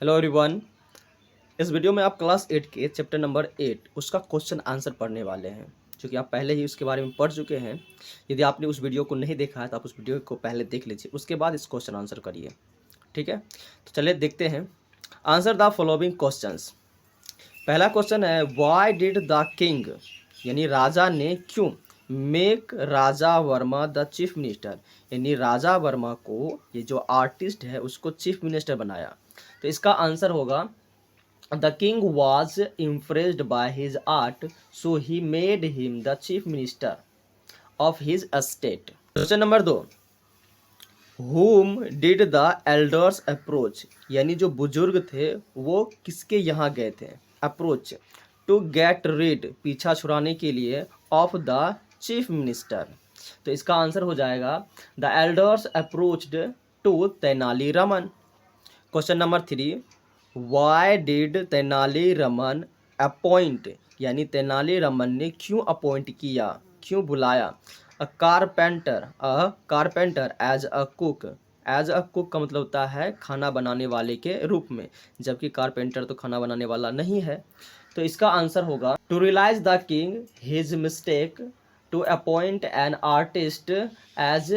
Hello everyone. इस video में आप क्लास 8 के चैप्टर नंबर 8 उसका क्वेश्चन आंसर पढ़ने वाले हैं, क्योंकि आप पहले ही उसके बारे में पढ़ चुके हैं। यदि आपने उस वीडियो को नहीं देखा है तो आप उस वीडियो को पहले देख लीजिए, उसके बाद इस क्वेश्चन आंसर करिए। ठीक है, तो चलिए देखते हैं। Answer the following questions. पहला क्वेश्चन है, व्हाई डिड द किंग यानी राजा ने क्यों make Raja Verma the chief minister यानी राजा वर्मा को, ये जो आर्टिस्ट है उसको चीफ मिनिस्टर बनाया। तो इसका आंसर होगा The king was impressed by his art, so he made him the chief minister of his estate. Question number 2, whom did the elders approach यानी जो बुजुर्ग थे वो किसके यहाँ गए थे। अप्रोच टू गेट rid पीछा छुड़ाने के लिए ऑफ द चीफ मिनिस्टर। तो इसका आंसर हो जाएगा the elders approached to Tenali Raman. Question number 3, why did Tenali Raman appoint यानी तेनाली रमन ने क्यों अपॉइंट किया, क्यों बुलाया a carpenter as a cook. As a cook का मतलब होता है खाना बनाने वाले के रूप में, जबकि कारपेंटर तो खाना बनाने वाला नहीं है। तो इसका आंसर होगा to realise the king his mistake to appoint an artist as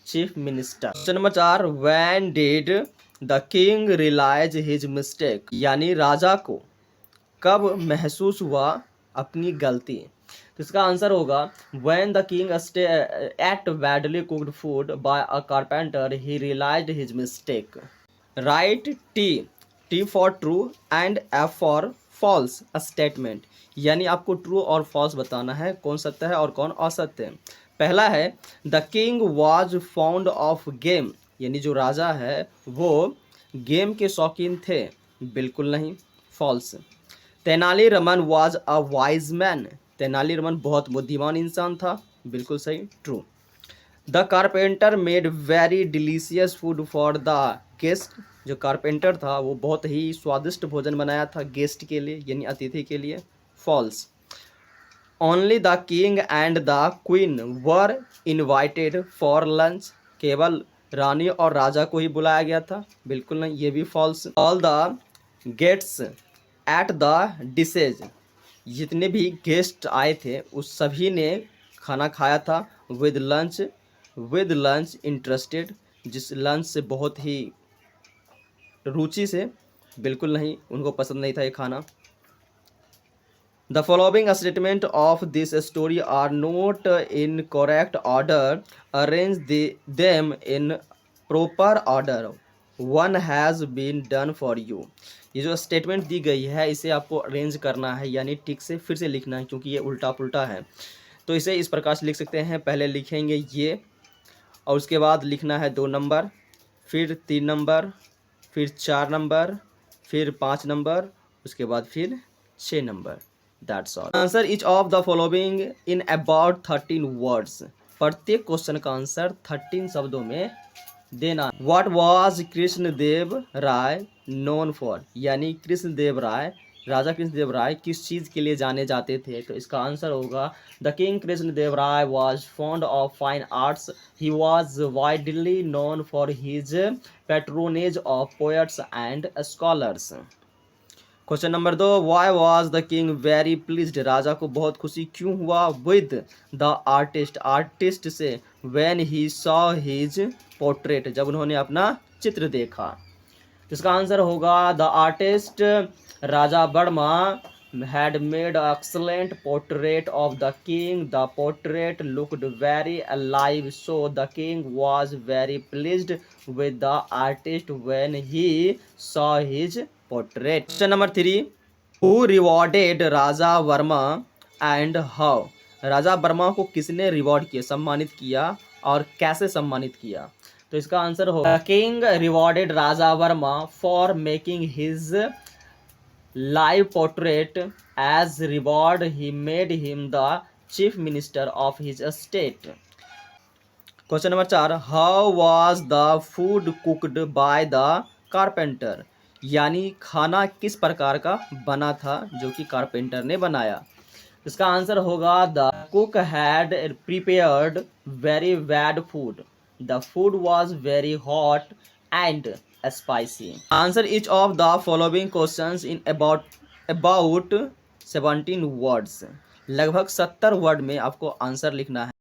chief minister. Question number 4, when did the king realise his mistake यानी राजा को कब महसूस हुआ अपनी गलती। तो इसका आंसर होगा when the king ate badly cooked food by a carpenter he realised his mistake. Right T for true and F for false statement यानी आपको ट्रू और फॉल्स बताना है, कौन सत्य है और कौन असत्य है। पहला है the king was found of game यानी जो राजा है वो गेम के शौकीन थे, बिल्कुल नहीं, false. Tenali Raman was a wise man Tenali Raman बहुत बुद्धिमान इंसान था, बिल्कुल सही, true. The carpenter made very delicious food for the guest जो कारपेंटर था वो बहुत ही स्वादिष्ट भोजन बनाया था गेस्ट के लिए यानी अतिथि के लिए, false. Only the king and the queen were invited for lunch केवल रानी और राजा को ही बुलाया गया था, बिल्कुल नहीं, ये भी false. All the guests ate the dishes जितने भी गेस्ट आए थे उस सभी ने खाना खाया था विद लंच इंटरेस्टेड जिस लंच से बहुत ही रुचि से, बिल्कुल नहीं, उनको पसंद नहीं था ये खाना। The following statement of this story are not in correct order, arrange them in proper order, one has been done for you. ये जो स्टेटमेंट दी गई है इसे आपको अरेंज करना है यानी ठीक से फिर से लिखना है, क्योंकि ये उल्टा पुल्टा है। तो इसे इस प्रकार से लिख सकते हैं, पहले लिखेंगे ये और उसके बाद लिखना है 2 नंबर, फिर 3 नंबर, फिर 4 नंबर, फिर 5 नंबर, उसके बाद फिर 6 number. That's all. Answer each of the following in about 13 words. प्रत्येक क्वेश्चन का आंसर 13 शब्दों में देना। What was Krishnadeva Raya known for यानी कृष्णदेव राय, राजा कृष्णदेव राय किस चीज़ के लिए जाने जाते थे। तो इसका आंसर होगा the king Krishnadeva Raya was fond of fine arts, he was widely known for his patronage of poets and scholars. Question number 2, why was the king very pleased राजा को बहुत खुशी क्यों हुआ विद द आर्टिस्ट से when he saw his portrait जब उन्होंने अपना चित्र देखा। इसका आंसर होगा the artist Raja Varma had made an excellent portrait of the king. The portrait looked very alive, so the king was very pleased with the artist when he saw his portrait. Question number 3, who rewarded Raja Verma and how? राजा वर्मा को किसने reward किया, सम्मानित किया और कैसे सम्मानित किया। तो इसका आंसर होगा king rewarded Raja Verma for making his live portrait. As reward he made him the chief minister of his state. Question number 4, how was the food cooked by the carpenter यानी खाना किस प्रकार का बना था जो कि कारपेंटर ने बनाया। इसका आंसर होगा the cook had prepared very bad food, the food was very hot and spicy. Answer each of the following questions in about 17 words. लगभग 70 वर्ड में आपको आंसर लिखना है।